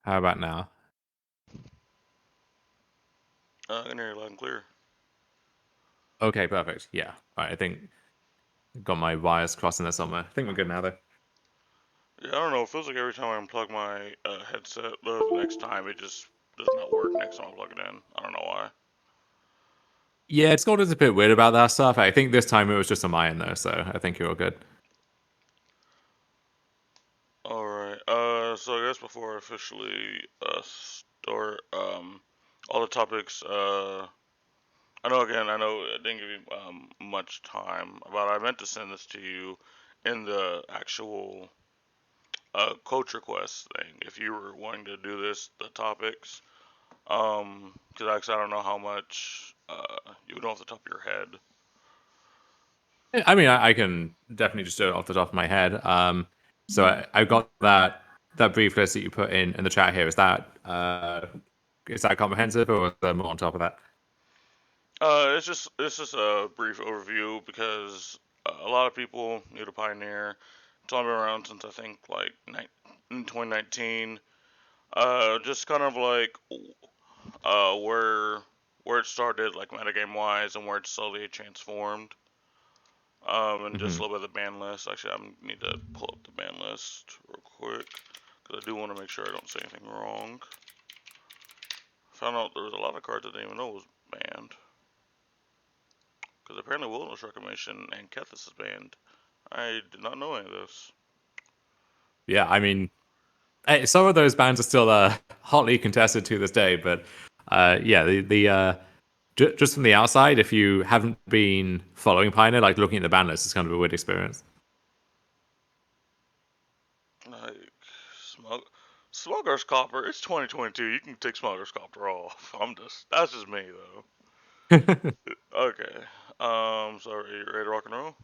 How about now? I can hear you loud and clear. Okay, perfect. Yeah. All right, I think got my wires crossing there somewhere. I think we're good now, though. Yeah, I don't know. It feels like every time I unplug my headset, the next time it just does not work. Next time I plug it in, I don't know why. Yeah, it's got us a bit weird about that stuff. I think this time it was just a mine, though, so I think you're all good. All right. So I guess before I officially start all the topics, I know I didn't give you much time, but I meant to send this to you in the actual coach request thing. If you were wanting to do this, the topics. Because actually I don't know how much you would know off the top of your head. I mean, I can definitely just do it off the top of my head. So I got that brief list that you put in the chat here. Is that comprehensive, or is there more on top of that? It's just a brief overview because a lot of people new to Pioneer. It's only been around since I think like in 2019. Just kind of like where it started, like metagame wise, and where it slowly transformed. And just Hmm. a little bit of the ban list. Actually, I need to pull up the ban list real quick because I do want to make sure I don't say anything wrong. Found out there was a lot of cards I didn't even know was banned. Because apparently Wilderness Reclamation and Kethis is banned. I did not know any of this. Yeah, I mean, some of those bands are still hotly contested to this day, but yeah, just from the outside, if you haven't been following Pioneer, like looking at the ban list, it's kind of a weird experience. Like, Smug... Smuggler's Copper, it's 2022. You can take Smuggler's Copper off. That's just me, though. Yeah, Okay. So are you ready to rock and roll?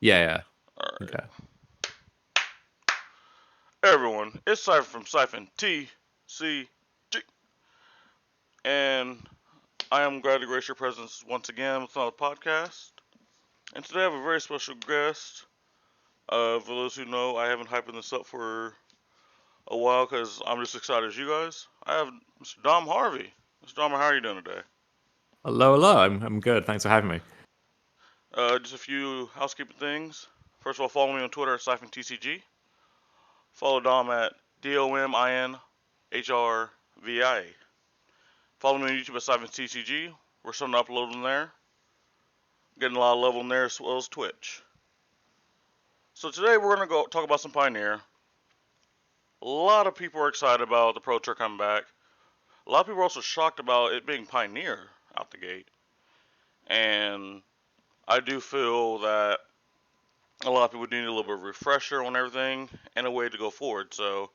yeah. Alright. Okay. Hey everyone, it's Cypher from Siphon TCG. And I am glad to grace your presence once again with another podcast. And today I have a very special guest. For those who know, I haven't hyped this up for a while because I'm just excited as you guys. I have Mr. Dom Harvey. Mr. Dom, how are you doing today? Hello, hello. I'm good. Thanks for having me. Just a few housekeeping things. First of all, follow me on Twitter at SiphonTCG. Follow Dom at DOMINHRVIA. Follow me on YouTube at SiphonTCG. We're starting to upload them there. Getting a lot of level in there as well as Twitch. So today we're going to go talk about some Pioneer. A lot of people are excited about the Pro Tour coming back. A lot of people are also shocked about it being Pioneer out the gate. And I do feel that a lot of people do need a little bit of refresher on everything and a way to go forward. So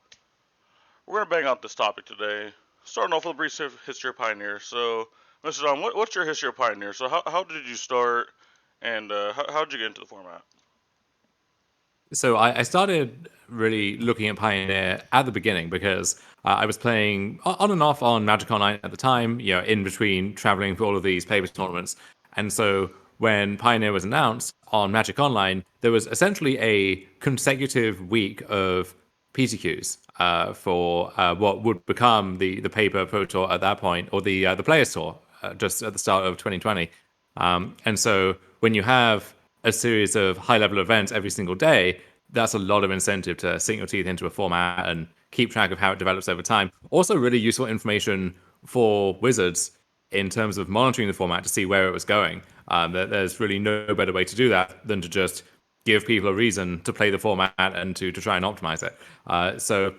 we're going to bang out this topic today. Starting off with a brief history of Pioneer. So, Mr. Don, what's your history of Pioneer? So how did you start and how did you get into the format? So I started really looking at Pioneer at the beginning because I was playing on and off on Magic Online at the time, in between traveling for all of these paper tournaments. And so when Pioneer was announced on Magic Online, there was essentially a consecutive week of PTQs for what would become the paper Pro Tour at that point, or the Players Tour just at the start of 2020. And so when you have a series of high level events every single day, that's a lot of incentive to sink your teeth into a format and keep track of how it develops over time. Also, really useful information for wizards in terms of monitoring the format to see where it was going. There's really no better way to do that than to just give people a reason to play the format and to try and optimize it. So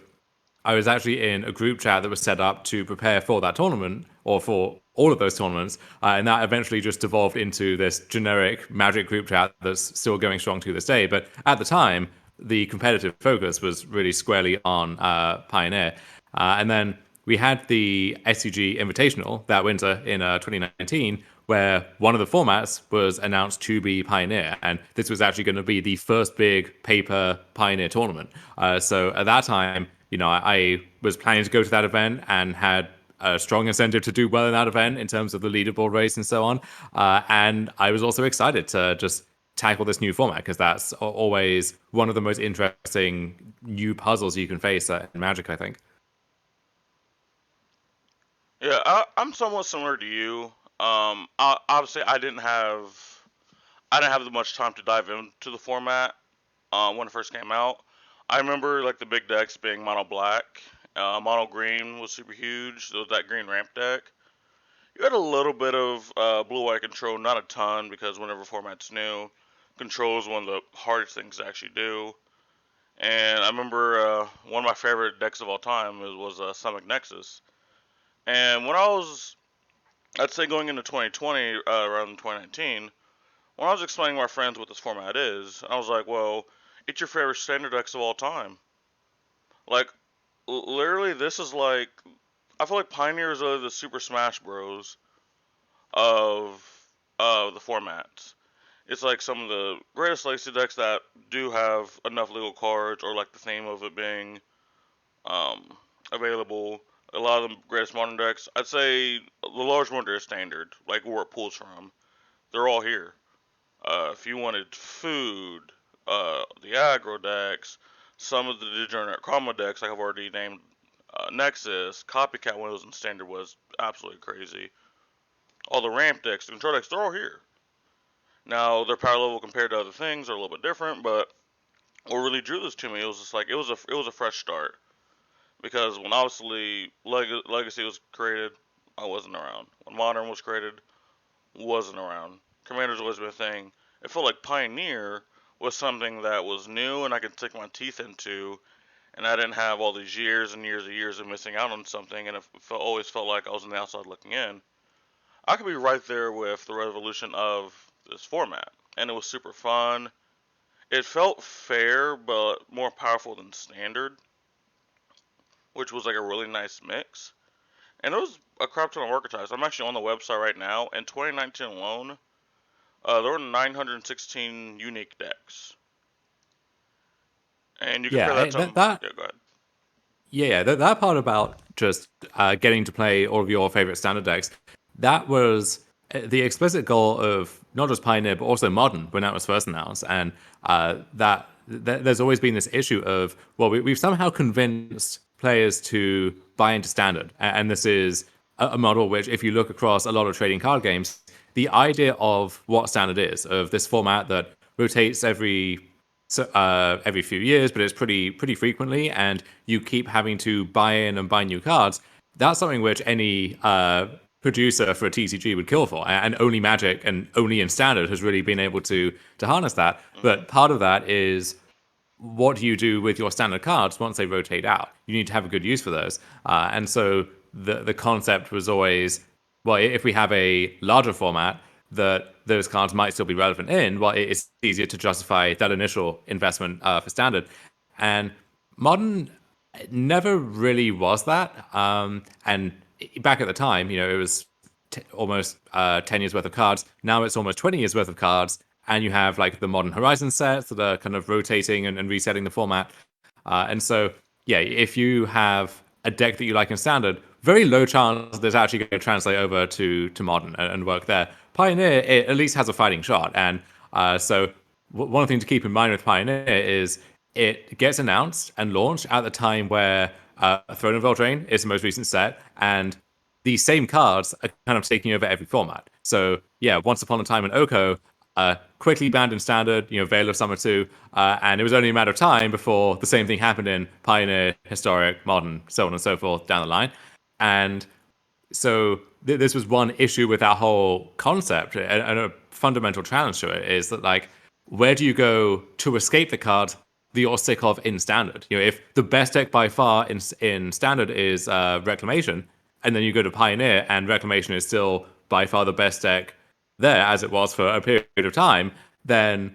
I was actually in a group chat that was set up to prepare for that tournament or for all of those tournaments, and that eventually just evolved into this generic Magic group chat that's still going strong to this day. But at the time, the competitive focus was really squarely on Pioneer, and then we had the SCG Invitational that winter in 2019, where one of the formats was announced to be Pioneer, and this was actually going to be the first big paper Pioneer tournament. So at that time, I was planning to go to that event and had a strong incentive to do well in that event in terms of the leaderboard race and so on. And I was also excited to just tackle this new format because that's always one of the most interesting new puzzles you can face in Magic, I think. Yeah, I'm somewhat similar to you. Obviously, I didn't have that much time to dive into the format when it first came out. I remember like the big decks being mono black, mono green was super huge. There was that green ramp deck. You had a little bit of blue white control, not a ton, because whenever format's new, control is one of the hardest things to actually do. And I remember one of my favorite decks of all time was Sonic Nexus. And I'd say going into 2020, around 2019, when I was explaining to my friends what this format is, I was like, well, it's your favorite standard decks of all time. Like, literally, this is like, I feel like Pioneer is the Super Smash Bros. of the formats. It's like some of the greatest legacy decks that do have enough legal cards, or like the theme of it being um, available. A lot of the greatest modern decks, I'd say the large one is standard, like where it pulls from. They're all here. If you wanted food, the aggro decks, some of the degenerate chroma decks, like I've already named, Nexus, Copycat Windows, and Standard was absolutely crazy. All the ramp decks, the control decks, they're all here. Now their power level compared to other things are a little bit different, but what really drew this to me, it was just like it was a fresh start, because when obviously Legacy was created, I wasn't around. When Modern was created, wasn't around. Commander's always been a thing. It felt like Pioneer was something that was new and I could stick my teeth into, and I didn't have all these years and years and years of missing out on something, and always felt like I was on the outside looking in. I could be right there with the revolution of this format, and it was super fun. It felt fair, but more powerful than standard, which was like a really nice mix. And it was a crap ton of archetypes. I'm actually on the website right now. In 2019 alone, there were 916 unique decks. And you compare Yeah, that to, that yeah, go ahead. yeah, that part about just getting to play all of your favorite standard decks, that was the explicit goal of not just Pioneer but also Modern when that was first announced, and there's always been this issue of, well, we've somehow convinced players to buy into Standard, and this is a model which, if you look across a lot of trading card games, the idea of what Standard is, of this format that rotates every few years, but it's pretty frequently, and you keep having to buy in and buy new cards. That's something which any producer for a TCG would kill for, and only Magic and only in Standard has really been able to harness that. Mm-hmm. But part of that is, what do you do with your standard cards once they rotate out? You need to have a good use for those, and so the concept was always, well, if we have a larger format that those cards might still be relevant in, well, it's easier to justify that initial investment for standard. And modern never really was that. And back at the time, it was almost 10 years worth of cards. Now it's almost 20 years worth of cards. And you have like the Modern Horizon sets that are kind of rotating and resetting the format. And so, yeah, if you have a deck that you like in standard, very low chance that it's actually going to translate over to modern and work there. Pioneer, it at least has a fighting shot. And so one thing to keep in mind with Pioneer is it gets announced and launched at the time where Throne of Eldraine is the most recent set, and these same cards are kind of taking over every format. So yeah, Once Upon a Time in Oko, quickly banned in Standard, Veil of Summer 2, and it was only a matter of time before the same thing happened in Pioneer, Historic, Modern, so on and so forth down the line. And so this was one issue with our whole concept, and a fundamental challenge to it is that, like, where do you go to escape the card that you're sick of in Standard? If the best deck by far in Standard is Reclamation, and then you go to Pioneer and Reclamation is still by far the best deck there, as it was for a period of time, then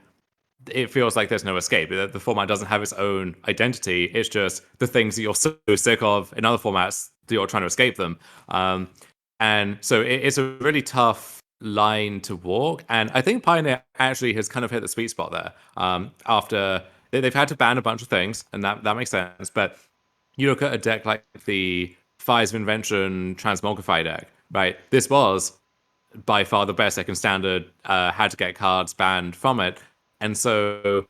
it feels like there's no escape. The format doesn't have its own identity. It's just the things that you're so sick of in other formats that you're trying to escape them. And so it's a really tough line to walk. And I think Pioneer actually has kind of hit the sweet spot there. After they've had to ban a bunch of things, and that makes sense. But you look at a deck like the Fires of Invention Transmogrify deck, right? This was by far the best deck in Standard, had to get cards banned from it. And so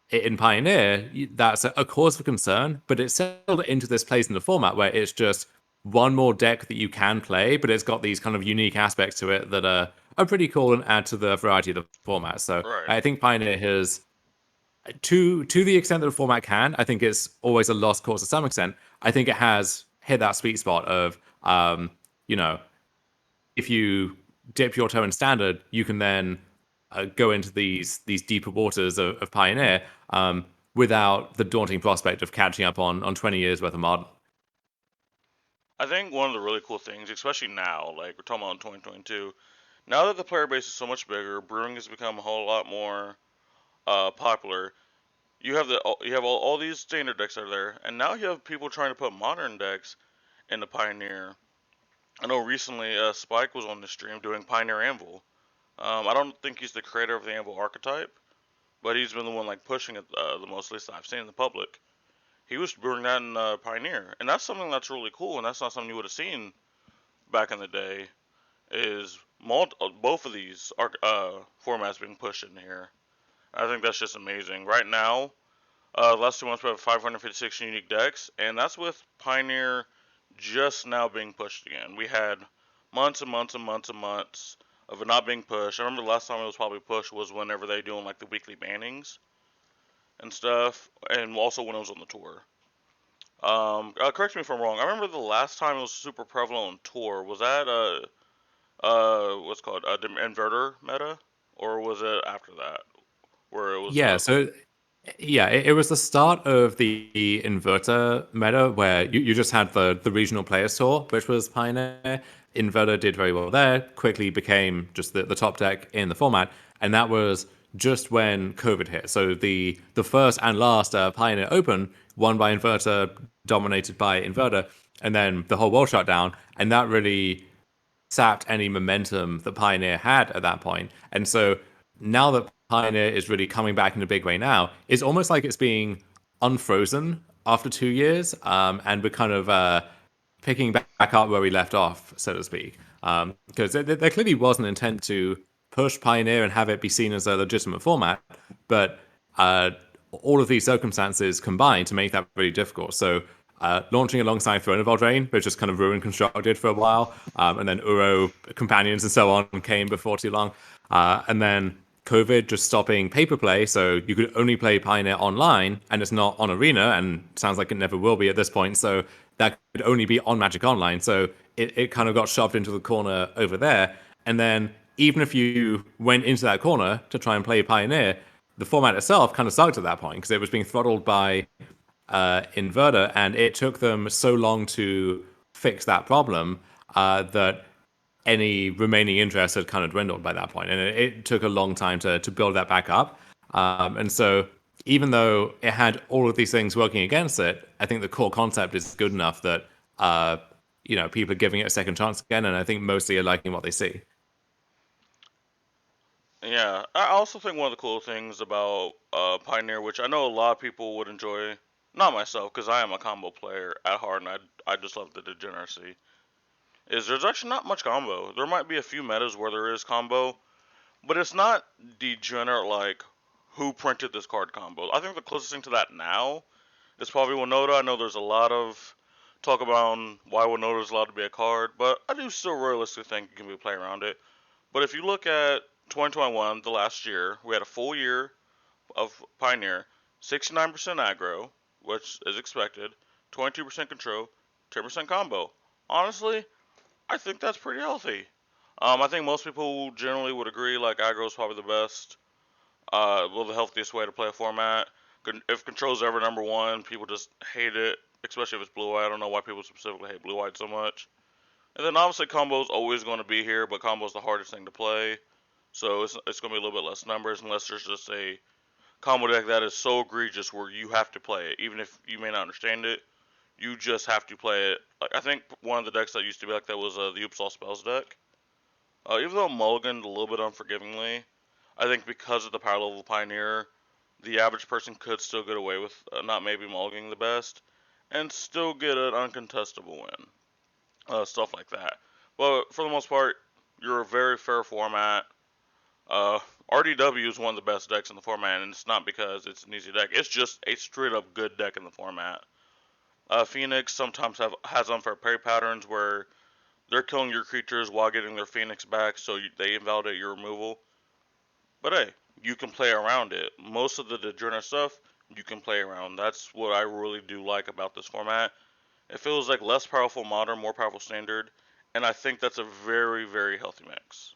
in Pioneer, that's a cause for concern, but it's settled into this place in the format where it's just, one more deck that you can play, but it's got these kind of unique aspects to it that are pretty cool and add to the variety of the format. So Right. I think Pioneer has, to the extent that the format can, I think it's always a lost cause to some extent. I think it has hit that sweet spot of, you know, if you dip your toe in standard, you can then go into these deeper waters of Pioneer without the daunting prospect of catching up on 20 years worth of modern. I think one of the really cool things, especially now, like we're talking about in 2022, now that the player base is so much bigger, brewing has become a whole lot more popular. You have all these standard decks that are there, and now you have people trying to put modern decks into Pioneer. I know recently Spike was on the stream doing Pioneer Anvil. I don't think he's the creator of the Anvil archetype, but he's been the one like pushing it the most, at least I've seen in the public. He was brewing that in Pioneer, and that's something that's really cool, and that's not something you would have seen back in the day. Is both of these formats being pushed in here? I think that's just amazing. Right now, the last 2 months we have 556 unique decks, and that's with Pioneer just now being pushed again. We had months and months and months and months of it not being pushed. I remember the last time it was probably pushed was whenever they doing like the weekly bannings and stuff, and also when it was on the tour. Correct me if I'm wrong. I remember the last time it was super prevalent on tour. Was that what's it called the inverter meta, or was it after that where it was Yeah, so yeah, it was the start of the inverter meta where you just had the regional players tour, which was Pioneer. Inverter did very well there, quickly became just the top deck in the format, and that was just when COVID hit. So the first and last Pioneer Open won by Inverter, dominated by Inverter, and then the whole world shut down, and that really sapped any momentum that Pioneer had at that point. And so now that Pioneer is really coming back in a big way now, it's almost like it's being unfrozen after 2 years, and we're kind of picking back up where we left off, so to speak. Because there clearly was an intent to push Pioneer and have it be seen as a legitimate format, but all of these circumstances combined to make that really difficult. So launching alongside Throne of Eldraine, which just kind of ruined Constructed for a while, and then Uro Companions and so on came before too long, and then COVID just stopping paper play, so you could only play Pioneer online, and it's not on Arena, and sounds like it never will be at this point, so that could only be on Magic Online, so it kind of got shoved into the corner over there, and then even if you went into that corner to try and play Pioneer, the format itself kind of sucked at that point, because it was being throttled by Inverter, and it took them so long to fix that problem that any remaining interest had kind of dwindled by that point, and it took a long time to build that back up. And so, even though it had all of these things working against it, I think the core concept is good enough that people are giving it a second chance again, and I think mostly are liking what they see. Yeah, I also think one of the cool things about Pioneer, which I know a lot of people would enjoy, not myself, because I am a combo player at heart, and I just love the degeneracy, is there's actually not much combo. There might be a few metas where there is combo, but it's not degenerate like who printed this card combo. I think the closest thing to that now is probably Winota. I know there's a lot of talk about why Winota is allowed to be a card, but I do still realistically think you can be play around it. But if you look at 2021, the last year, we had a full year of Pioneer, 69% aggro, which is expected, 22% control, 10% combo. Honestly, I think that's pretty healthy. I think most people generally would agree like aggro is probably the best, the healthiest way to play a format. If control's ever number one, people just hate it, especially if it's blue white. I don't know why people specifically hate blue white so much. And then obviously combo's always going to be here, but combo's the hardest thing to play. So it's going to be a little bit less numbers unless there's just a combo deck that is so egregious where you have to play it. Even if you may not understand it, you just have to play it. Like, I think one of the decks that used to be like that was the Upsal Spells deck. Even though mulliganed a little bit unforgivingly, I think because of the power level of Pioneer, the average person could still get away with not maybe mulliganing the best and still get an uncontestable win. Stuff like that. But for the most part, you're a very fair format. Uh, RDW is one of the best decks in the format, and it's not because it's an easy deck. It's just a straight up good deck in the format. Phoenix sometimes has unfair parry patterns where they're killing your creatures while getting their Phoenix back, so they invalidate your removal. But hey, you can play around it. Most of the Dejourner stuff, you can play around. That's what I really do like about this format. It feels like less powerful modern, more powerful standard, and I think that's a very, very healthy mix.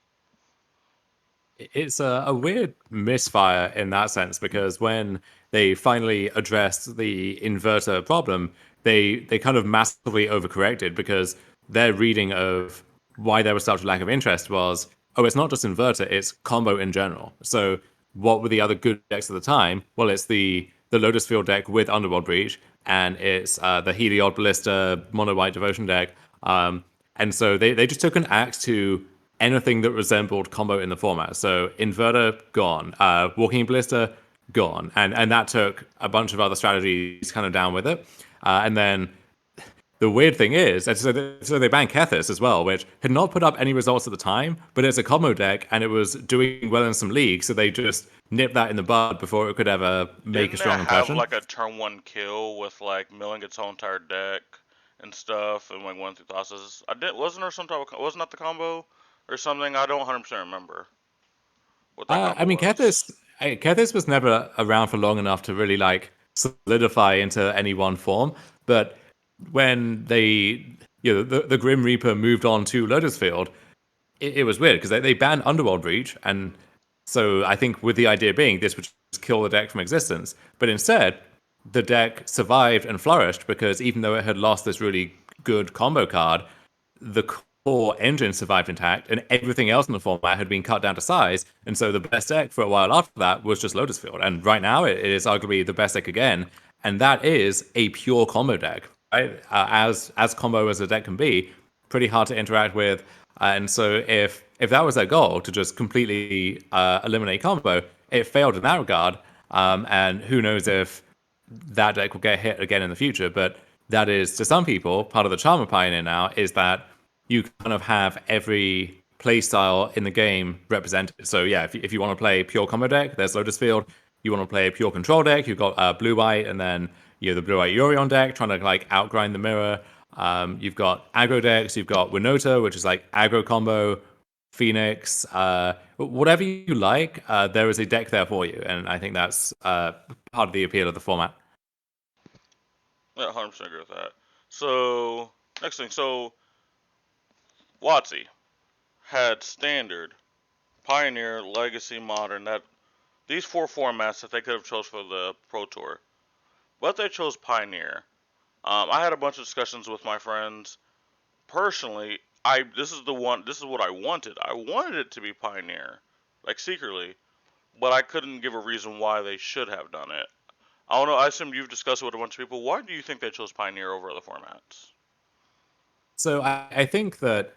It's a weird misfire in that sense because when they finally addressed the inverter problem, they kind of massively overcorrected because their reading of why there was such a lack of interest was, oh, it's not just inverter, it's combo in general. So what were the other good decks at the time? Well, it's the Lotus Field deck with Underworld Breach, and it's the Heliod Ballista Mono White Devotion deck. And so they just took an axe to anything that resembled combo in the format. So Inverter, gone. Walking Ballista, gone. And that took a bunch of other strategies kind of down with it. And then the weird thing is, so they banned Kethis as well, which had not put up any results at the time, but it's a combo deck and it was doing well in some leagues, so they just nipped that in the bud before it could ever make a Didn't it strong have impression. like a turn one kill with like milling its whole entire deck and stuff, and like one through tosses? Wasn't there some type of wasn't that the combo or something? I don't 100% remember what that I combo mean, was. Kethis was never around for long enough to really like solidify into any one form. But when the Grim Reaper moved on to Lotus Field, it was weird because they banned Underworld Breach, and so I think with the idea being this would just kill the deck from existence. But instead, the deck survived and flourished because even though it had lost this really good combo card, the core engine survived intact, and everything else in the format had been cut down to size. And so the best deck for a while after that was just Lotus Field. And right now, it is arguably the best deck again. And that is a pure combo deck, right? As combo as a deck can be, pretty hard to interact with. And so if that was their goal to just completely eliminate combo, it failed in that regard. And who knows if that deck will get hit again in the future. But that is, to some people, part of the charm of Pioneer now is that you kind of have every playstyle in the game represented. So yeah, if you want to play pure combo deck, there's Lotus Field. You want to play pure control deck, you've got blue white, and then the blue white Yorion deck trying to like outgrind the mirror. You've got aggro decks. You've got Winota, which is like aggro combo. Phoenix, whatever you like, there is a deck there for you, and I think that's part of the appeal of the format. Yeah, 100% agree with that. So next thing, so WotC had standard, Pioneer, Legacy, Modern. That these four formats that they could have chose for the Pro Tour, but they chose Pioneer. I had a bunch of discussions with my friends. Personally, this is the one. This is what I wanted. I wanted it to be Pioneer, like secretly, but I couldn't give a reason why they should have done it. I don't know. I assume you've discussed it with a bunch of people. Why do you think they chose Pioneer over other formats? So I think that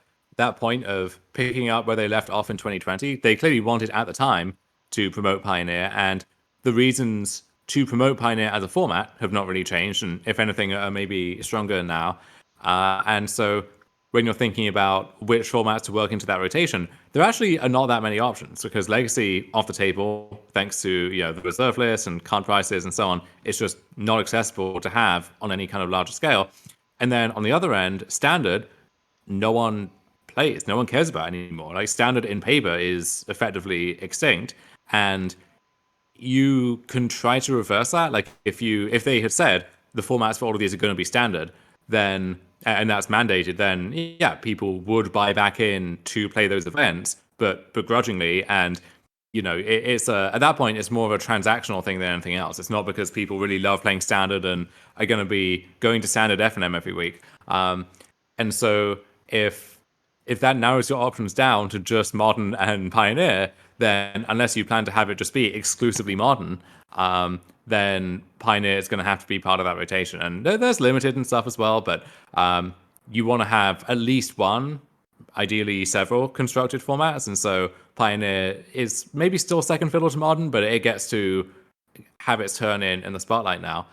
point of picking up where they left off in 2020, they clearly wanted at the time to promote Pioneer, and the reasons to promote Pioneer as a format have not really changed, and if anything, are maybe stronger now. And so when you're thinking about which formats to work into that rotation, there actually are not that many options because Legacy off the table, thanks to the reserve list and card prices and so on, it's just not accessible to have on any kind of larger scale. And then on the other end, Standard, no one plays, no one cares about anymore. Like Standard in paper is effectively extinct, and you can try to reverse that. Like if they had said the formats for all of these are going to be Standard, then and that's mandated, then yeah, people would buy back in to play those events, but begrudgingly. And it's at that point it's more of a transactional thing than anything else. It's not because people really love playing Standard and are going to be going to Standard FNM every week. And so if that narrows your options down to just Modern and Pioneer, then unless you plan to have it just be exclusively Modern, then Pioneer is going to have to be part of that rotation. And there's limited and stuff as well, but you want to have at least one, ideally several constructed formats. And so Pioneer is maybe still second fiddle to Modern, but it gets to have its turn in the spotlight now.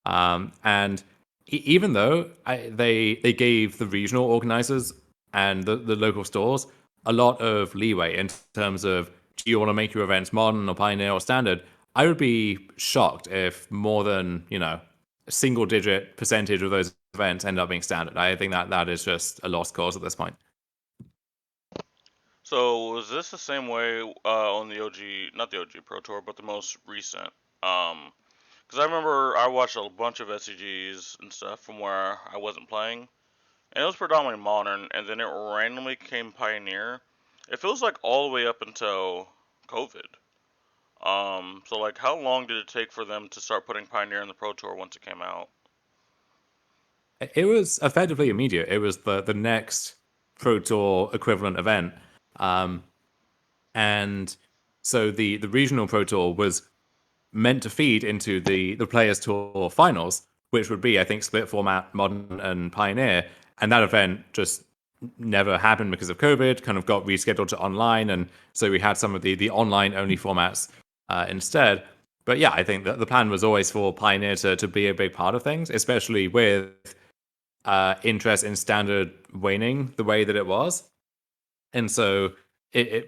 And even though they gave the regional organizers and the local stores a lot of leeway in terms of, do you want to make your events Modern or Pioneer or Standard, I would be shocked if more than single-digit percentage of those events end up being standard. I think that is just a lost cause at this point. So was this the same way on the OG, not the OG Pro Tour, but the most recent? Because I remember I watched a bunch of SCGs and stuff from where I wasn't playing, and it was predominantly modern, and then it randomly came Pioneer. It feels like all the way up until COVID. So like, how long did it take for them to start putting Pioneer in the Pro Tour once it came out? It was effectively immediate. It was the next Pro Tour equivalent event. And so the regional Pro Tour was meant to feed into the Players Tour finals, which would be, I think, split format, Modern and Pioneer. And that event just never happened because of COVID, kind of got rescheduled to online. And so we had some of the online only formats instead. But yeah, I think that the plan was always for Pioneer to be a big part of things, especially with interest in standard waning the way that it was. And so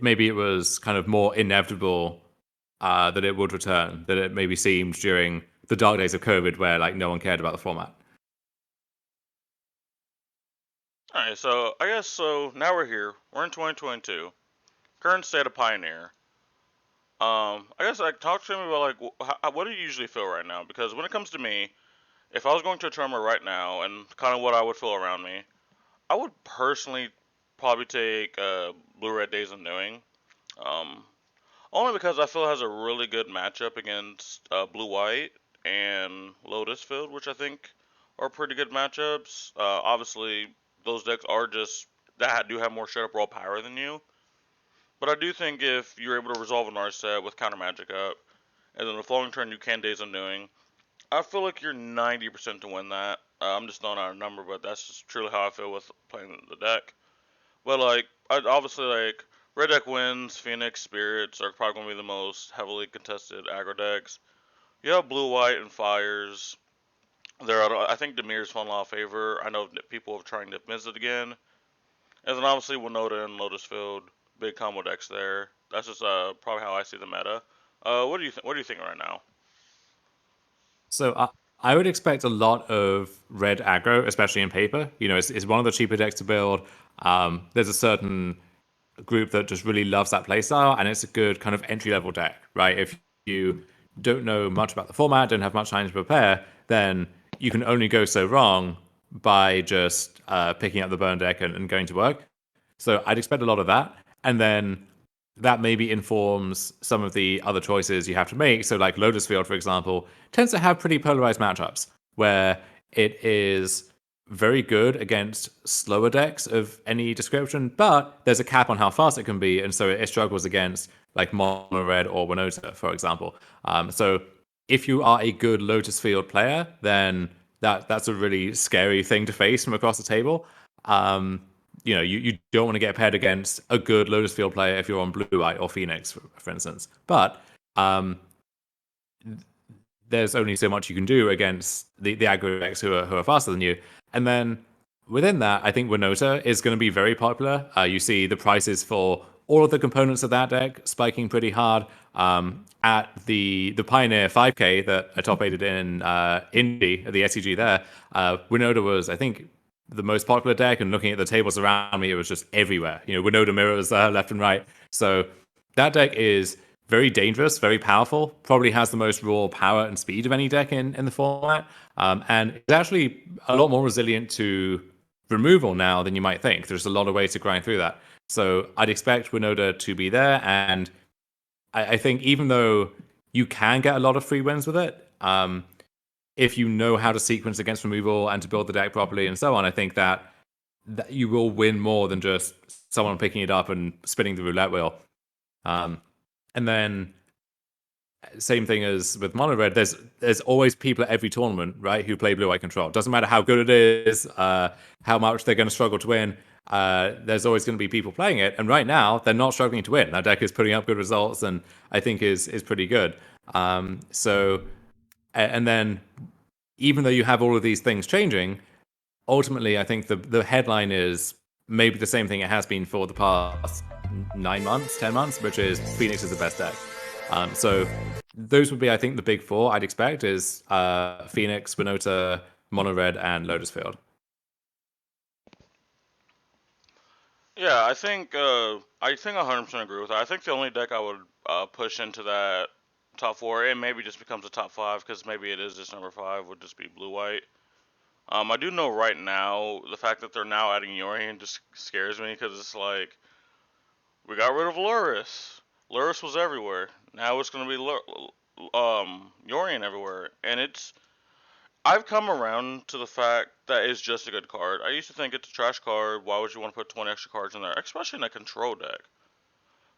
maybe it was kind of more inevitable that it would return, that it maybe seemed during the dark days of COVID where like no one cared about the format. Alright, so I guess so now we're here. We're in 2022. Current state of Pioneer. I guess like talk to me about like what do you usually feel right now? Because when it comes to me, if I was going to a tournament right now and kind of what I would feel around me, I would personally probably take Blue Red Days Undoing. Um, Only because I feel it has a really good matchup against Blue White and Lotus Field, which I think are pretty good matchups. Obviously, those decks are just that do have more shut up raw power than you. But I do think if you're able to resolve an Narset with counter magic up, and then the following turn you can Days Undoing, I feel like you're 90% to win that. I'm just throwing out a number, but that's just truly how I feel with playing the deck. But like, obviously like red deck wins. Phoenix Spirits are probably gonna be the most heavily contested aggro decks. You have blue, white, and fires. I think Demir's fallen a lot of favor. I know that people are trying to miss it again. And then obviously Winota and Lotus Field, big combo decks there. That's just probably how I see the meta. What do you think? What are you thinking right now? So I would expect a lot of red aggro, especially in paper. You know, it's one of the cheaper decks to build. There's a certain group that just really loves that playstyle, and it's a good kind of entry level deck, right? If you don't know much about the format, don't have much time to prepare, then you can only go so wrong by just picking up the burn deck and going to work. So I'd expect a lot of that, and then that maybe informs some of the other choices you have to make. So, like Lotus Field, for example, tends to have pretty polarized matchups where it is very good against slower decks of any description, but there's a cap on how fast it can be, and so it struggles against like Mono Red or Winota, for example. So, if you are a good Lotus Field player, then that's a really scary thing to face from across the table. You know, you don't want to get paired against a good Lotus Field player if you're on Blue White or Phoenix, for instance. But there's only so much you can do against the aggro decks who are faster than you. And then within that, I think Winota is going to be very popular. You see the prices for all of the components of that deck spiking pretty hard. At the Pioneer 5K that I top aided in Indy at the SCG there, Winota was, I think, the most popular deck, and looking at the tables around me, it was just everywhere. You know, Winota mirrors left and right. So that deck is very dangerous, very powerful, probably has the most raw power and speed of any deck in the format. And it's actually a lot more resilient to removal now than you might think. There's a lot of ways to grind through that. So I'd expect Winota to be there. And I think even though you can get a lot of free wins with it, if you know how to sequence against removal and to build the deck properly and so on, I think that you will win more than just someone picking it up and spinning the roulette wheel. And then same thing as with Mono Red, there's always people at every tournament, right, who play Blue White Control. Doesn't matter how good it is, how much they're going to struggle to win. There's always going to be people playing it, and right now they're not struggling to win. That deck is putting up good results, and I think is pretty good. And then, even though you have all of these things changing, ultimately, I think the headline is maybe the same thing it has been for the past 9 months, 10 months, which is Phoenix is the best deck. So those would be, I think, the big four I'd expect is Phoenix, Winota, Mono Red, and Lotus Field. Yeah, I think 100% agree with that. I think the only deck I would push into that top four, and maybe just becomes a top five, because maybe it is just number five, would just be blue white. I do know right now the fact that they're now adding Yorion just scares me, because it's like we got rid of Lurrus. Lurrus was everywhere. Now it's gonna be Yorion everywhere, and I've come around to the fact that it's just a good card. I used to think it's a trash card. Why would you want to put 20 extra cards in there, especially in a control deck?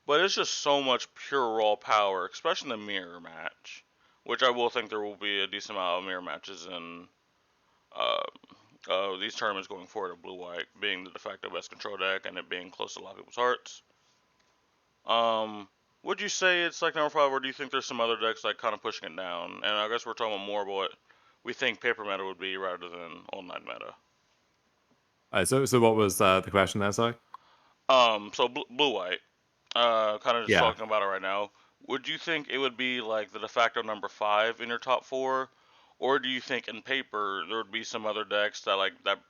But it's just so much pure raw power, especially in the mirror match, which I will think there will be a decent amount of mirror matches in uh, these tournaments going forward of Blue White, being the de facto best control deck and it being close to a lot of people's hearts. Would you say it's like number five, or do you think there's some other decks like kind of pushing it down? And I guess we're talking about more about what we think paper meta would be rather than online meta. So what was the question there, sorry? So blue white. Kind of just Yeah. talking about it right now. Would you think it would be like the de facto number five in your top four, or do you think in paper there would be some other decks that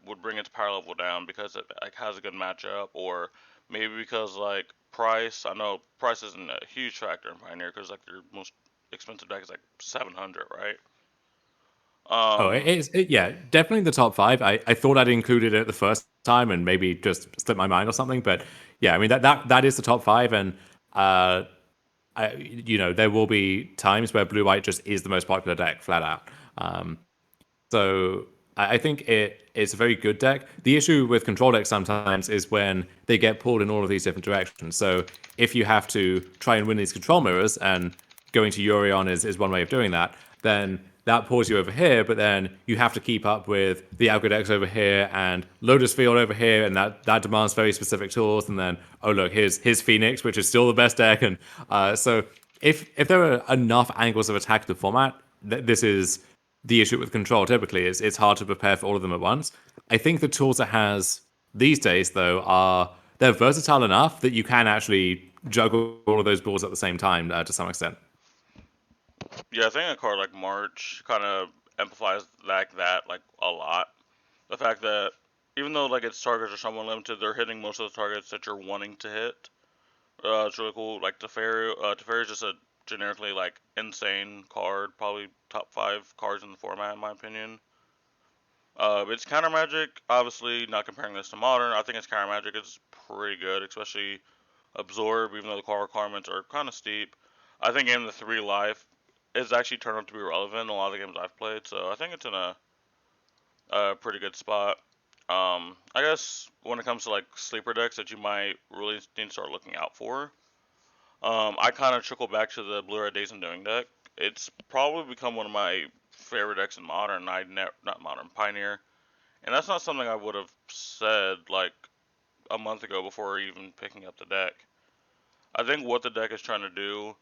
would bring its power level down because it like has a good matchup, or maybe because like price? I know price isn't a huge factor in Pioneer because like their most expensive deck is like 700, right? Oh, Um, yeah, definitely the top five. I thought I'd included it the first time and maybe just slipped my mind or something, but yeah, I mean that is the top five, and uh, there will be times where blue white just is the most popular deck, flat out. So I think it's a very good deck. The issue with control decks sometimes is when they get pulled in all of these different directions. So if you have to try and win these control mirrors, and going to Yorion is one way of doing that, then that pulls you over here, but then you have to keep up with the Algo decks over here and Lotus Field over here, and that demands very specific tools. And then, oh look, here's Phoenix, which is still the best deck. And so if there are enough angles of attack to the format, this is the issue with control typically is it's hard to prepare for all of them at once. I think the tools it has these days, though, they're versatile enough that you can actually juggle all of those balls at the same time to some extent. yeah, I think a card like March kind of amplifies like a lot. The fact that even though like its targets are somewhat limited, they're hitting most of the targets that you're wanting to hit. It's really cool. Like Teferi is just a generically like insane card, probably top five cards in the format in my opinion. Its counter magic, obviously not comparing this to modern. I think its counter magic is pretty good, especially absorb, even though the card requirements are kind of steep. I think Game of the Three Life is actually turned out to be relevant in a lot of the games I've played, so I think it's in a pretty good spot. I guess when it comes to like sleeper decks that you might really need to start looking out for, I kind of trickle back to the Blue Red Days and Doing deck. It's probably become one of my favorite decks in Modern. Not Modern Pioneer, and that's not something I would have said like a month ago before even picking up the deck. I think what the deck is trying to do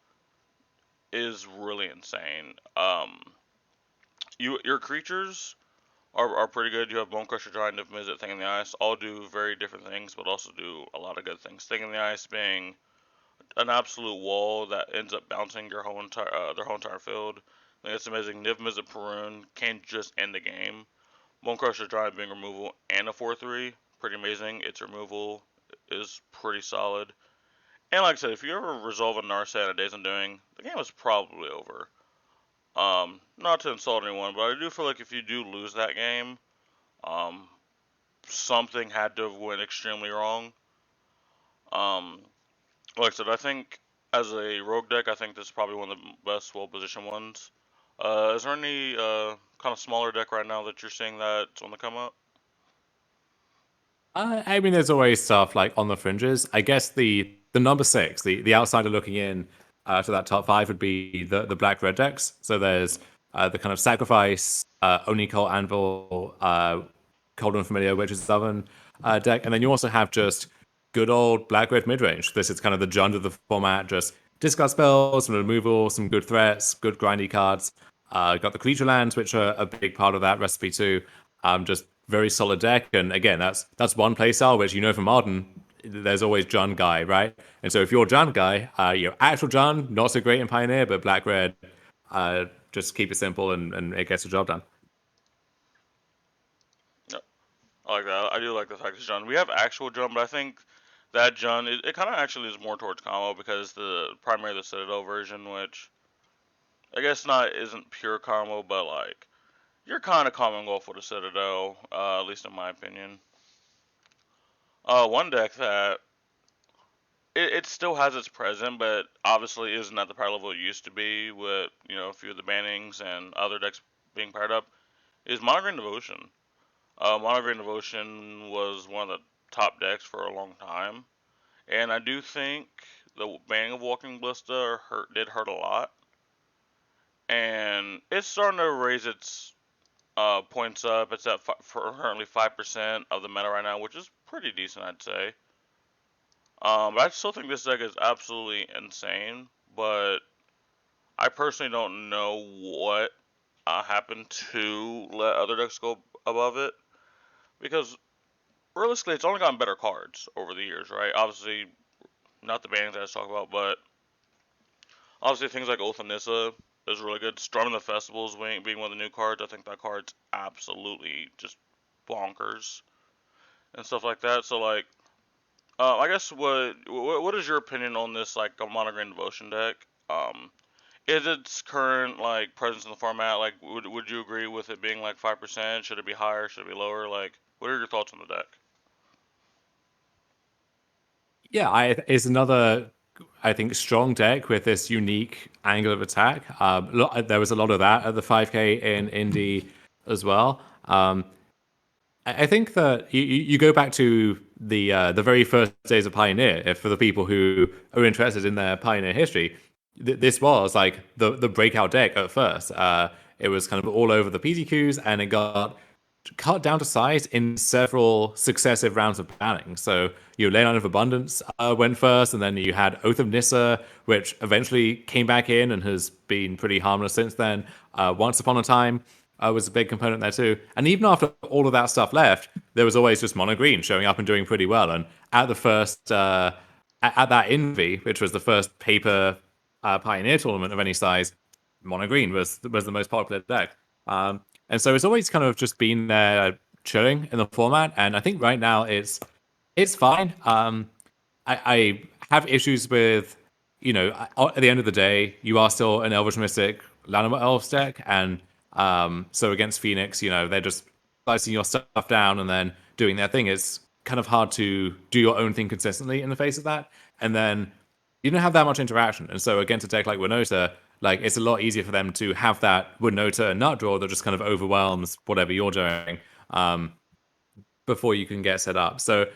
is really insane. Your creatures are pretty good. You have Bone Crusher, Giant, Nymph Mizzet, Thing in the Ice. All do very different things, but also do a lot of good things. Thing in the Ice being an absolute wall that ends up bouncing their whole entire field. I think it's amazing. Niv Mizzet Perun can just end the game. Bone Crusher Giant being removal and a 4/3, pretty amazing. Its removal is pretty solid. And like I said, if you ever resolve a Narset at Days Undoing, the game is probably over. Not to insult anyone, but I do feel like if you do lose that game, um, something had to have went extremely wrong. Um, like I said, I think as a rogue deck, I think this is probably one of the best well-positioned ones. Is there any kind of smaller deck right now that you're seeing that's on the come up? I mean, there's always stuff like on the fringes. I guess the number six, the outsider looking in to that top five would be the black red decks. So there's the kind of sacrifice, only cult anvil, cold and familiar witch's oven deck, and then you also have just good old black red mid range. This is kind of the jund of the format. Just discard spells, some removal, some good threats, good grindy cards. Got the creature lands, which are a big part of that recipe too. Just very solid deck, and again, that's one playstyle which from Modern. There's always Jund guy, right? And so if you're Jund guy, your actual Jund not so great in Pioneer, but black red Just keep it simple and it gets the job done. Yep. I like that. I do like the fact it's Jund. We have actual Jund, but I think that Jund, it kind of actually is more towards combo because the Citadel version, which I guess not isn't pure combo, but like you're kind of common golf with a Citadel, at least in my opinion. One deck that it still has its present, but obviously isn't at the power level it used to be with a few of the bannings and other decks being paired up is Monogram Devotion. Monogram Devotion was one of the top decks for a long time, and I do think the banning of Walking Ballista did hurt a lot, and it's starting to raise its points up. It's at for currently 5% of the meta right now, which is pretty decent, I'd say. But I still think this deck is absolutely insane, but I personally don't know what happened to let other decks go above it, because realistically, it's only gotten better cards over the years, right? Obviously, not the bannings I was talking about, but obviously things like Oath of Nissa is really good. Storm of the Festivals being one of the new cards, I think that card's absolutely just bonkers and stuff like that. So like, I guess what is your opinion on this like a Monogram Devotion deck? Is its current like presence in the format like would you agree with it being like 5%? Should it be higher? Should it be lower? Like, what are your thoughts on the deck? Yeah, it's another, I think, strong deck with this unique angle of attack. There was a lot of that at the 5K in Indy as well. I think that you go back to the very first days of Pioneer. If for the people who are interested in their Pioneer history, this was like the breakout deck at first. It was kind of all over the PTQs, and it got cut down to size in several successive rounds of banning. So you Ley Line of Abundance went first, and then you had Oath of Nissa, which eventually came back in and has been pretty harmless since then. Once Upon a Time was a big component there too. And even after all of that stuff left, there was always just Mono Green showing up and doing pretty well. And at the first, at that Envy, which was the first paper Pioneer tournament of any size, Mono Green was the most popular deck. And so it's always kind of just been there chilling in the format. And I think right now it's fine. I have issues with, at the end of the day, you are still an Elvish Mystic Llanowar Elves deck, and so against Phoenix, they're just slicing your stuff down and then doing their thing. It's kind of hard to do your own thing consistently in the face of that, and then you don't have that much interaction. And so against a deck like Winota, like it's a lot easier for them to have that Winota nut draw that just kind of overwhelms whatever you're doing before you can get set up. So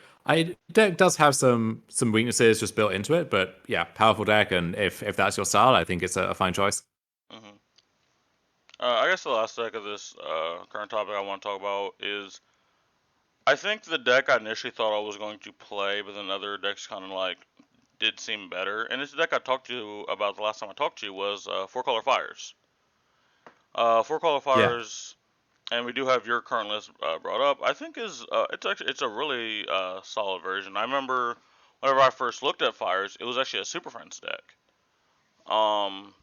deck does have some weaknesses just built into it, but yeah, powerful deck, and if that's your style, I think it's a fine choice. Mm-hmm. I guess the last deck of this current topic I want to talk about is I think the deck I initially thought I was going to play, but then other decks kind of like did seem better. And this deck I talked to you about the last time I talked to you was Four Color Fires. Four Color Yeah. Fires, and we do have your current list brought up. I think it's a really solid version. I remember whenever I first looked at Fires, it was actually a Super Friends deck. And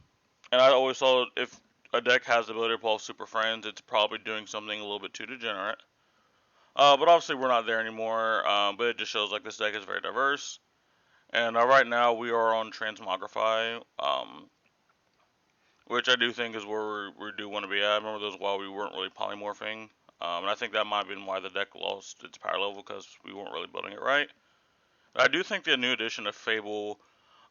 I always thought if a deck has the ability to pull off Super Friends, it's probably doing something a little bit too degenerate. But obviously we're not there anymore. But it just shows like this deck is very diverse. And right now we are on Transmogrify, which I do think is where we do want to be at. I remember those while we weren't really polymorphing. And I think that might have been why the deck lost its power level, because we weren't really building it right. I do think the new addition of Fable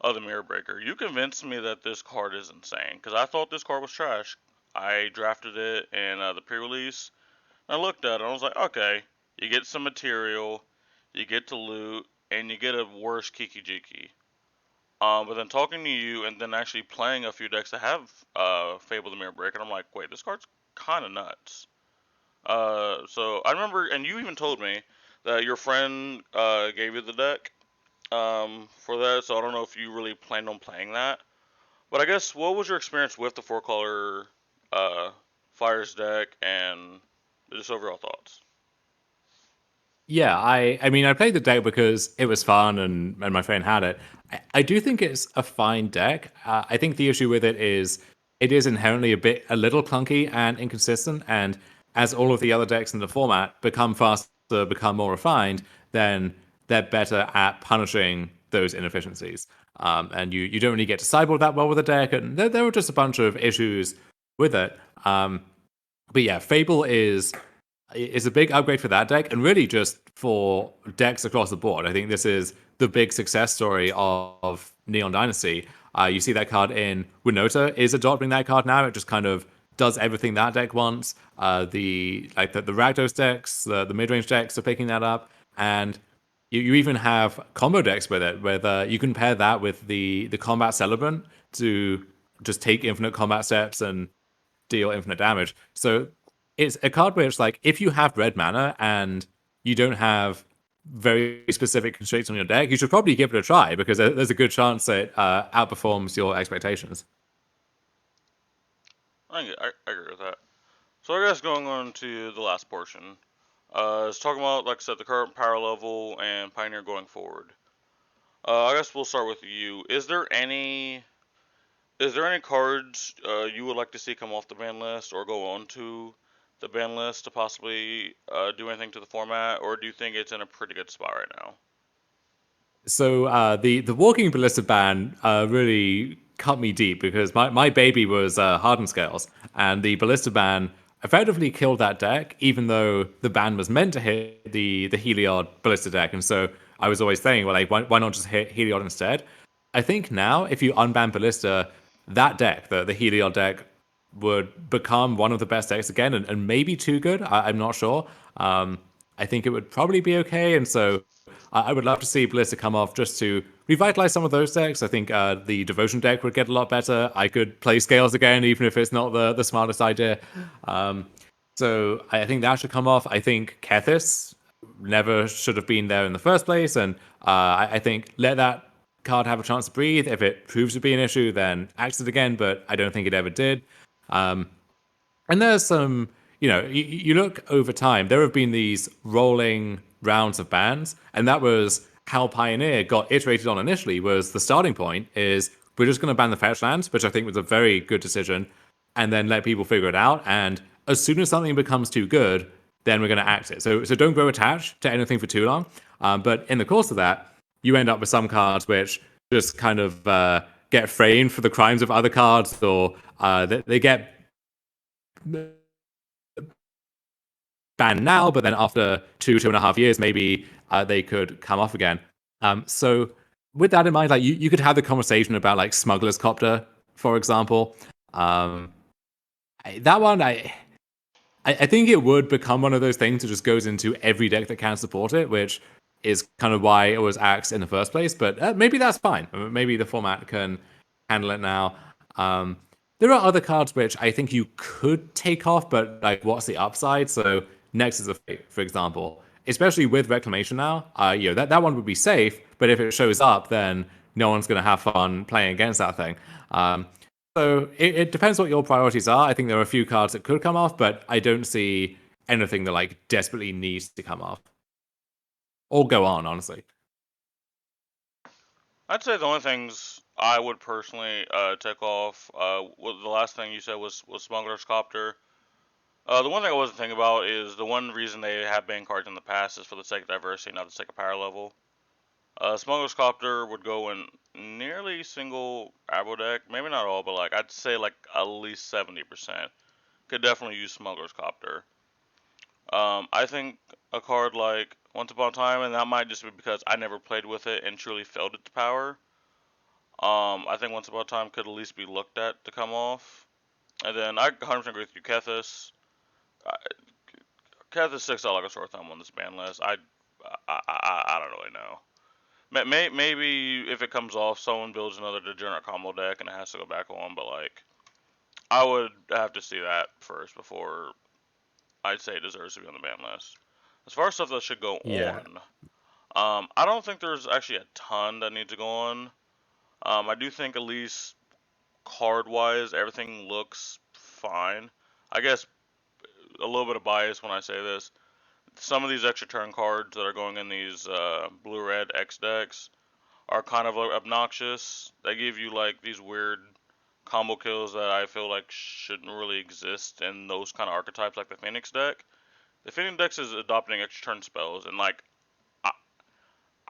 of the Mirror Breaker, you convinced me that this card is insane, because I thought this card was trash. I drafted it in the pre-release, and I looked at it, and I was like, okay, you get some material, you get to loot, and you get a worse Kiki Jiki. But then talking to you and then actually playing a few decks that have Fable the Mirror Breaker, I'm like, wait, this card's kind of nuts. So I remember, and you even told me that your friend gave you the deck for that, so I don't know if you really planned on playing that. But I guess, what was your experience with the Four Color Fires deck, and just overall thoughts? Yeah, I mean, I played the deck because it was fun and my friend had it. I do think it's a fine deck. I think the issue with it is it is inherently a little clunky and inconsistent. And as all of the other decks in the format become faster, become more refined, then they're better at punishing those inefficiencies. And you don't really get to sideboard that well with the deck, and there were just a bunch of issues with it. But yeah, Fable is a big upgrade for that deck, and really just for decks across the board. I think this is the big success story of Neon Dynasty. You see that card in Winota is adopting that card now. It just kind of does everything that deck wants. The Rakdos decks, the mid range decks are picking that up, and you even have combo decks with it, where you can pair that with the combat celebrant to just take infinite combat steps and deal infinite damage. So it's a card which, like, if you have red mana and you don't have very specific constraints on your deck, you should probably give it a try, because there's a good chance it outperforms your expectations. I agree with that. So I guess going on to the last portion, is talking about, like I said, the current power level and Pioneer going forward. I guess we'll start with you. Is there any cards you would like to see come off the ban list or go on to the ban list to possibly do anything to the format, or do you think it's in a pretty good spot right now? So the Walking Ballista ban really cut me deep, because my baby was Hardened Scales, and the Ballista ban effectively killed that deck, even though the ban was meant to hit the Heliod Ballista deck. And so I was always saying, well, like, why not just hit Heliod instead? I think now, if you unban Ballista, that deck, the Heliod deck, would become one of the best decks again, and maybe too good. I'm not sure. I think it would probably be okay, and so I would love to see Ballista come off just to revitalize some of those decks. I think the Devotion deck would get a lot better. I could play Scales again, even if it's not the smartest idea. So I think that should come off. I think Kethis never should have been there in the first place, and I think let that card have a chance to breathe. If it proves to be an issue, then axe it again, but I don't think it ever did. And there's some, you look over time, there have been these rolling rounds of bans, and that was how Pioneer got iterated on initially. Was the starting point is, we're just going to ban the fetch lands, which I think was a very good decision, and then let people figure it out. And as soon as something becomes too good, then we're going to axe it. So don't grow attached to anything for too long. But in the course of that, you end up with some cards which just kind of get framed for the crimes of other cards, or they get banned now, but then after 2.5 years, maybe they could come off again. So with that in mind, like, you could have the conversation about, like, Smuggler's Copter, for example. That one, I think it would become one of those things that just goes into every deck that can support it, which is kind of why it was axed in the first place. But maybe that's fine. Maybe the format can handle it now. There are other cards which I think you could take off, but, like, what's the upside? So Nexus of Fate, for example, especially with Reclamation now, that one would be safe, but if it shows up, then no one's going to have fun playing against that thing. So it depends what your priorities are. I think there are a few cards that could come off, but I don't see anything that, like, desperately needs to come off or go on, honestly. I'd say the only things I would personally take off, the last thing you said was Smuggler's Copter. The one thing I wasn't thinking about is the one reason they have banned cards in the past is for the sake of diversity, not the sake of power level. Smuggler's Copter would go in nearly single Abo deck, maybe not all, but, like, I'd say, like, at least 70%. Could definitely use Smuggler's Copter. I think a card like Once Upon a Time, and that might just be because I never played with it and truly felt its power. I think Once Upon a Time could at least be looked at to come off. And then I 100% agree with you, Kethis. Kethis sticks out like a sore thumb on this ban list. I don't really know. Maybe if it comes off, someone builds another Degenerate combo deck and it has to go back on, but, like, I would have to see that first before I'd say it deserves to be on the ban list. As far as stuff that should go on, I don't think there's actually a ton that needs to go on. I do think, at least card-wise, everything looks fine. I guess a little bit of bias when I say this. Some of these extra turn cards that are going in these blue-red X decks are kind of obnoxious. They give you, like, these weird combo kills that I feel like shouldn't really exist in those kind of archetypes like the Phoenix deck. The Phoenix deck is adopting extra turn spells, and like I,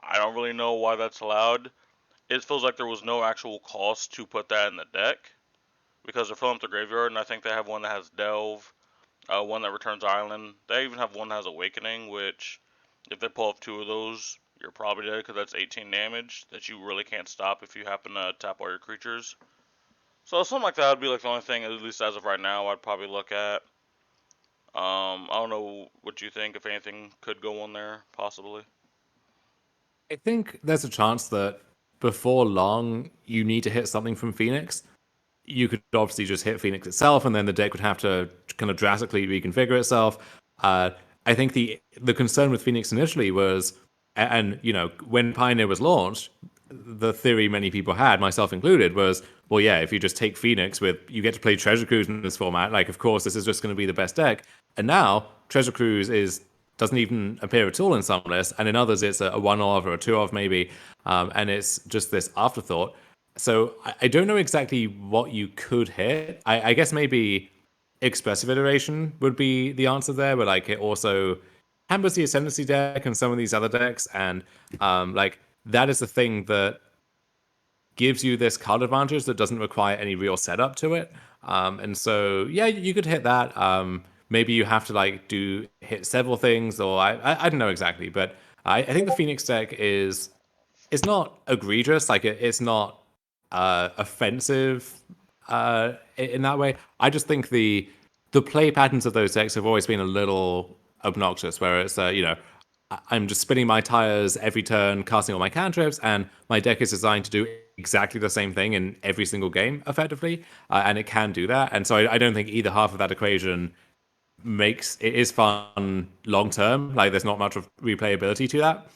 I don't really know why that's allowed. It feels like there was no actual cost to put that in the deck because they're filling up the graveyard, and I think they have one that has Delve, one that returns Island. They even have one that has Awakening, which if they pull up two of those, you're probably dead because that's 18 damage that you really can't stop if you happen to tap all your creatures. So something like that would be like the only thing, at least as of right now, I'd probably look at. I don't know what you think, if anything could go on there, possibly. I think there's a chance that before long you need to hit something from Phoenix. You could obviously just hit Phoenix itself, and then the deck would have to kind of drastically reconfigure itself. I think the concern with Phoenix initially was, and you know, when Pioneer was launched, the theory many people had, myself included, was, well, yeah, if you just take Phoenix with, you get to play Treasure Cruise in this format. Like, of course, this is just going to be the best deck. And now Treasure Cruise doesn't even appear at all in some lists, and in others it's a one of or a two of maybe, and it's just this afterthought. So I don't know exactly what you could hit. I guess maybe expressive iteration would be the answer there, but like it also hampers the ascendancy deck and some of these other decks, and like that is the thing that gives you this card advantage that doesn't require any real setup to it. And so yeah, you could hit that. Maybe you have to like hit several things, or I don't know exactly, but I think the Phoenix deck is it's not egregious. Like it's not offensive in that way. I just think the play patterns of those decks have always been a little obnoxious, where it's I'm just spinning my tires every turn, casting all my cantrips, and my deck is designed to do exactly the same thing in every single game, effectively, and it can do that. And so I don't think either half of that equation makes it is fun long term. Like there's not much of replayability to that.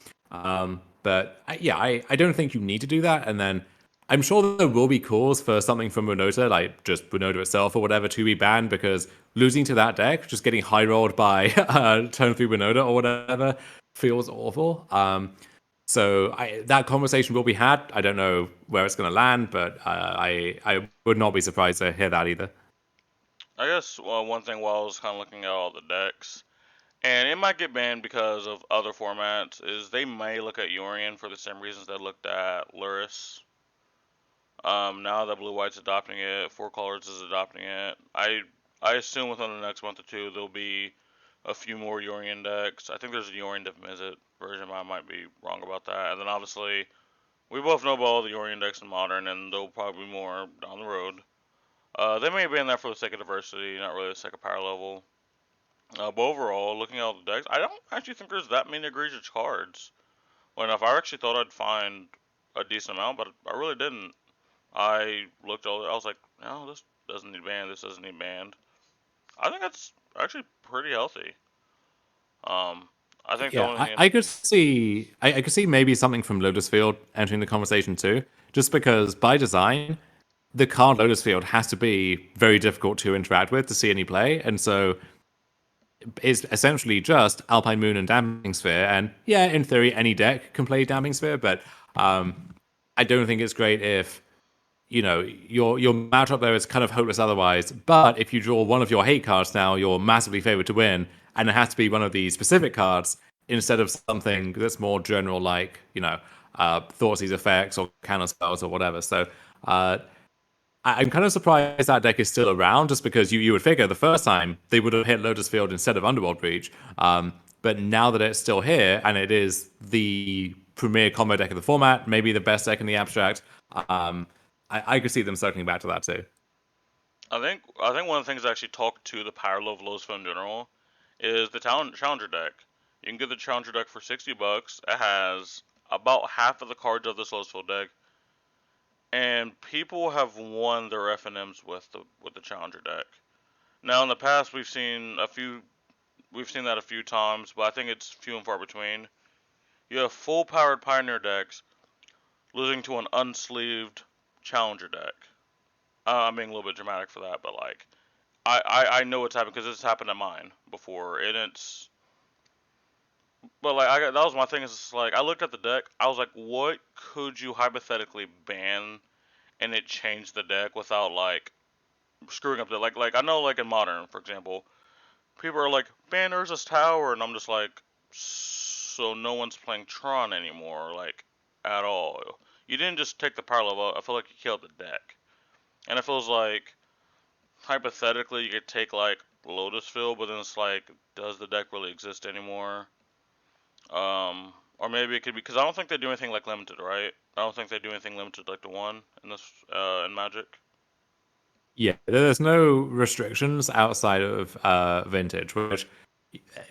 But yeah, I don't think you need to do that. And then I'm sure there will be calls for something from Renota, like just Renota itself or whatever, to be banned, because losing to that deck, just getting high rolled by turn 3 Renota or whatever, feels awful. So that conversation will be had. I don't know where it's going to land, but I would not be surprised to hear that either. I guess one thing while I was kind of looking at all the decks, and it might get banned because of other formats, is they may look at Yorion for the same reasons they looked at Luris. Now that Blue White's adopting it, Four Colors is adopting it. I assume within the next month or two there'll be a few more Yorion decks. I think there's a Yorion Div Mizzet version, but I might be wrong about that. And then obviously we both know about all the Yorion decks in Modern, and there'll probably be more down the road. They may ban that for the sake of diversity, not really the sake of power level. But overall, looking at all the decks, I don't actually think there's that many egregious cards. Well, enough, I actually thought I'd find a decent amount, but I really didn't. I looked all. I was like, no, this doesn't need banned. This doesn't need banned. I think that's actually pretty healthy. Um, I think the Yeah, only thing. I could see maybe something from Lotus Field entering the conversation too, just because by design, the card Lotus Field has to be very difficult to interact with to see any play, and so it's essentially just Alpine Moon and Damping Sphere. And yeah, in theory, any deck can play Damping Sphere, but I don't think it's great if your matchup there is kind of hopeless otherwise. But if you draw one of your hate cards now, you're massively favored to win, and it has to be one of the specific cards instead of something that's more general, like Thoughtseize effects or counter spells or whatever. So I'm kind of surprised that deck is still around, just because you would figure the first time they would have hit Lotus Field instead of Underworld Breach. But now that it's still here and it is the premier combo deck of the format, maybe the best deck in the abstract, I could see them circling back to that too. I think one of the things that actually talk to the power level of Lotus Field in general is the Challenger deck. You can get the Challenger deck for $60. It has about half of the cards of this Lotus Field deck, and people have won their FNMs with the Challenger deck. Now in the past we've seen that a few times, but I think it's few and far between. You have full powered Pioneer decks losing to an unsleeved Challenger deck. I'm being a little bit dramatic for that, but like I know what's happened because this happened to mine before, and it's. But like that was my thing. Is like I looked at the deck. I was like, what could you hypothetically ban and it changed the deck without like screwing up the like I know like in Modern, for example, people are like, man, there's this tower, and I'm just like, so no one's playing Tron anymore, like at all. You didn't just take the power level. I feel like you killed the deck, and it feels like hypothetically you could take like Lotus Field, but then it's like, does the deck really exist anymore? Or maybe it could be because I don't think they do anything like limited, right? I don't think they do anything limited like the one in this in Magic. Yeah, there's no restrictions outside of vintage, which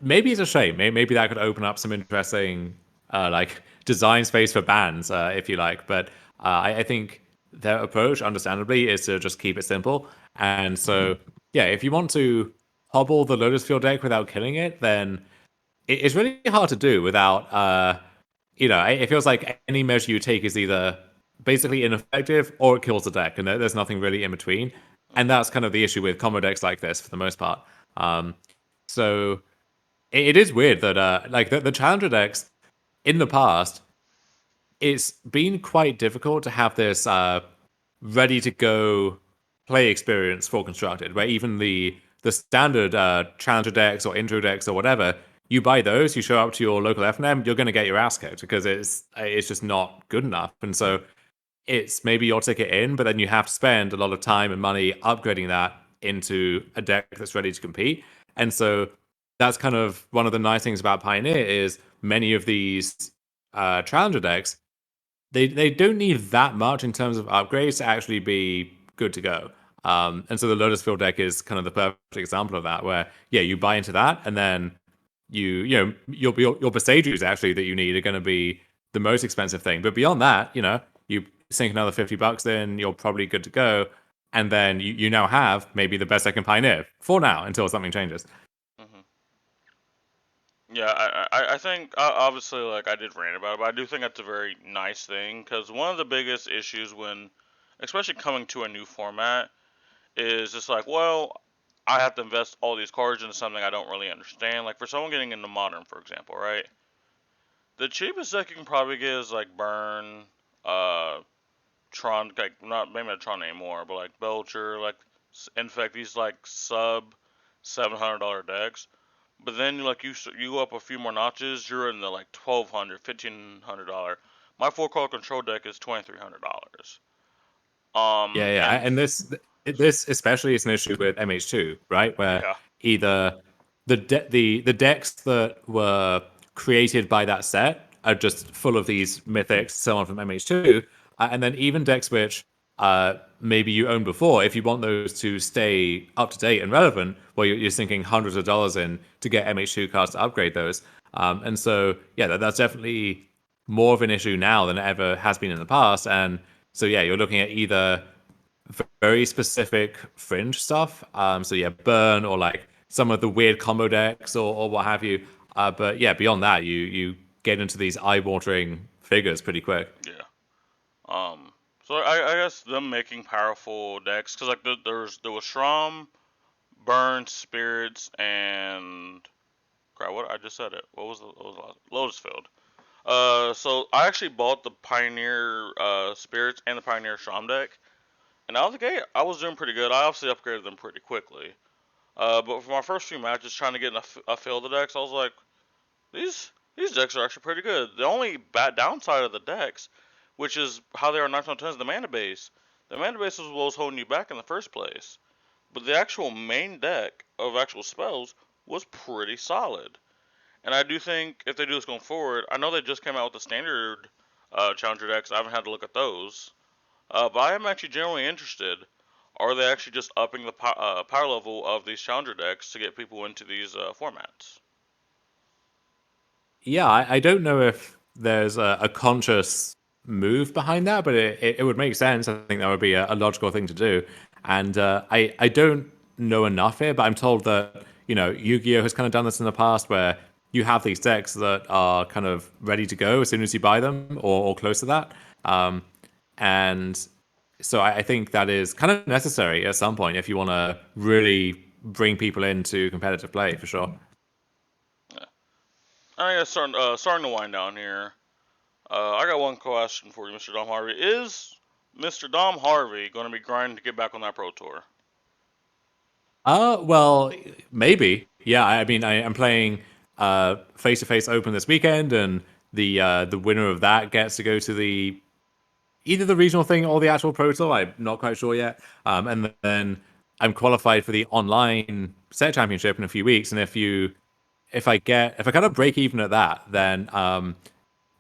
maybe is a shame. Maybe that could open up some interesting like design space for bands, if you like. But I think their approach, understandably, is to just keep it simple. And so, yeah, if you want to hobble the Lotus Field deck without killing it, then it's really hard to do without. It feels like any measure you take is either basically ineffective or it kills the deck, and there's nothing really in between. And Hmm. that's kind of the issue with combo decks like this for the most part. So it is weird that like the challenger decks in the past, it's been quite difficult to have this ready to go play experience for constructed, where even the standard challenger decks or intro decks or whatever, you buy those, you show up to your local FNM, you're going to get your ass kicked because it's just not good enough, and so it's maybe your ticket in, but then you have to spend a lot of time and money upgrading that into a deck that's ready to compete. And so that's kind of one of the nice things about Pioneer is many of these challenger decks, they don't need that much in terms of upgrades to actually be good to go. And so the Lotus Field deck is kind of the perfect example of that, where yeah, you buy into that, and then your Besages actually that you need are going to be the most expensive thing. But beyond that, you sink another $50 in, you're probably good to go, and then you now have maybe the best deck in Pioneer for now until something changes. Hmm. Yeah, I think obviously like I did rant about it, but I do think that's a very nice thing because one of the biggest issues when, especially coming to a new format, is just like, well, I have to invest all these cards into something I don't really understand. Like for someone getting into Modern, for example, right? The cheapest deck you can probably get is like Burn, uh, Tron, like not maybe not Tron anymore, but like Belcher, like in fact these like sub $700 decks. But then like you go up a few more notches, you're in the like $1,200, $1,500. My 4 card control deck is $2,300. Yeah, And and this especially is an issue with MH2, right? Where yeah, either the decks that were created by that set are just full of these mythics, so on from MH2, and then even decks which maybe you owned before, if you want those to stay up to date and relevant, well, you're sinking hundreds of dollars in to get MH2 cards to upgrade those. And so, yeah, that's definitely more of an issue now than it ever has been in the past. And so, yeah, you're looking at either very specific fringe stuff. So yeah, burn or like some of the weird combo decks or what have you. But yeah, beyond that, you get into these eye-watering figures pretty quick. yeah. Um, so I guess them making powerful decks, cause like there was Shram, Burn, Spirits, and crap. What I just said it. What was the last? Lotus Field. So I actually bought the Pioneer Spirits and the Pioneer Shram deck, and out of the gate I was doing pretty good. I obviously upgraded them pretty quickly. But for my first few matches, trying to get a feel of the decks, I was like, these decks are actually pretty good. The only bad downside of the decks, which is how they are 9 10 is the mana base. The mana base was what was holding you back in the first place. But the actual main deck of actual spells was pretty solid. And I do think if they do this going forward, I know they just came out with the standard challenger decks. I haven't had to look at those. But I am actually generally interested. Are they actually just upping the power level of these challenger decks to get people into these formats? Yeah, I don't know if there's a conscious move behind that, but it would make sense. I think that would be a logical thing to do. And I don't know enough here, but I'm told that Yu-Gi-Oh has kind of done this in the past, where you have these decks that are kind of ready to go as soon as you buy them, or close to that. And so I think that is kind of necessary at some point if you want to really bring people into competitive play, for sure. Yeah. I guess starting to wind down here. I got one question for you, Mr. Dom Harvey. Is Mr. Dom Harvey going to be grinding to get back on that Pro Tour? Well, maybe. Yeah, I mean, I'm playing face to face open this weekend, and the winner of that gets to go to the either the regional thing or the actual Pro Tour. I'm not quite sure yet. And then I'm qualified for the online set championship in a few weeks. And if I kind of break even at that, then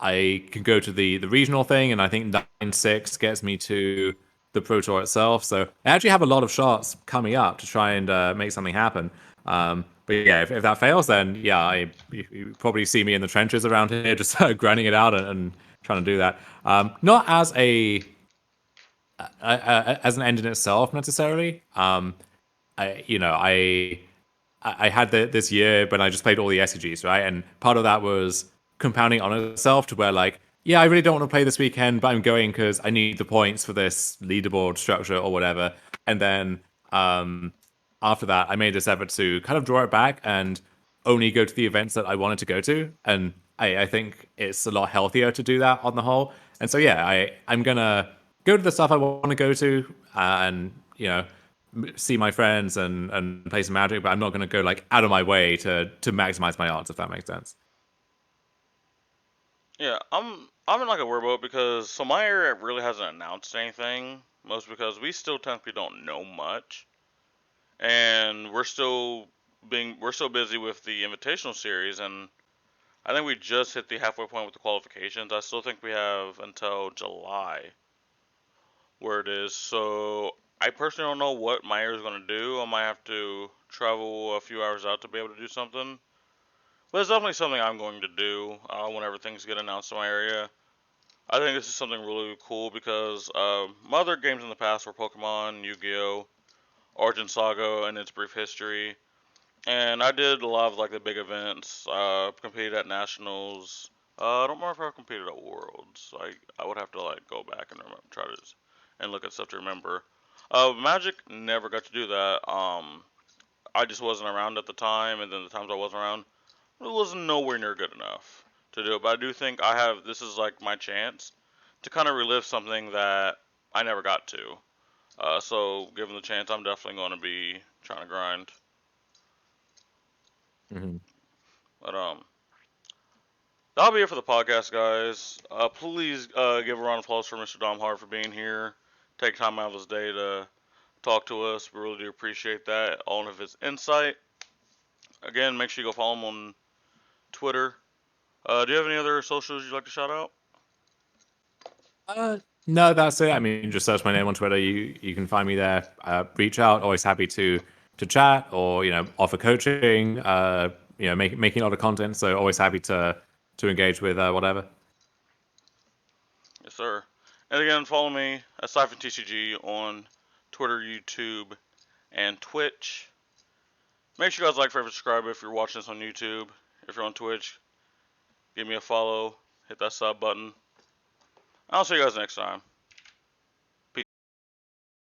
I can go to the regional thing, and I think 9-6 gets me to the Pro Tour itself. So I actually have a lot of shots coming up to try and make something happen. But yeah, if that fails, then yeah, you probably see me in the trenches around here, just grinding it out and trying to do that. Not as as an end in itself necessarily. I had this year when I just played all the SCGs, right? And part of that was compounding on itself to where, like, yeah, I really don't want to play this weekend, but I'm going because I need the points for this leaderboard structure or whatever. And then after that, I made this effort to kind of draw it back and only go to the events that I wanted to go to. And I think it's a lot healthier to do that on the whole. And so, yeah, I'm going to go to the stuff I want to go to and, see my friends and play some Magic, but I'm not going to go like out of my way to maximize my odds, if that makes sense. Yeah, I'm in like a weird boat because so my area really hasn't announced anything, most because we still technically don't know much, and we're still busy with the Invitational series, and I think we just hit the halfway point with the qualifications. I still think we have until July where it is. So I personally don't know what my area is going to do. I might have to travel a few hours out to be able to do something. But it's definitely something I'm going to do whenever things get announced in my area. I think this is something really cool because my other games in the past were Pokemon, Yu-Gi-Oh, Origin Saga, and its brief history. And I did a lot of like the big events. Competed at nationals. I don't remember if I competed at Worlds. I would have to like go back and try to and look at stuff to remember. Magic never got to do that. I just wasn't around at the time, and then the times I wasn't around, it was nowhere near good enough to do it. But I do think this is like my chance to kind of relive something that I never got to. So given the chance, I'm definitely going to be trying to grind. Mm-hmm. But that'll be it for the podcast, guys. Please give a round of applause for Mr. Dom Hart for being here. Take time out of his day to talk to us. We really do appreciate that. All of his insight. Again, make sure you go follow him on Twitter. Do you have any other socials you'd like to shout out? No, that's it. I mean, just search my name on Twitter. You can find me there. Reach out. Always happy to chat or offer coaching. Making a lot of content. So always happy to engage with whatever. Yes, sir. And again, follow me at SiphonTCG on Twitter, YouTube, and Twitch. Make sure you guys like, favorite, subscribe if you're watching this on YouTube. If you're on Twitch, give me a follow. Hit that sub button. I'll see you guys next time.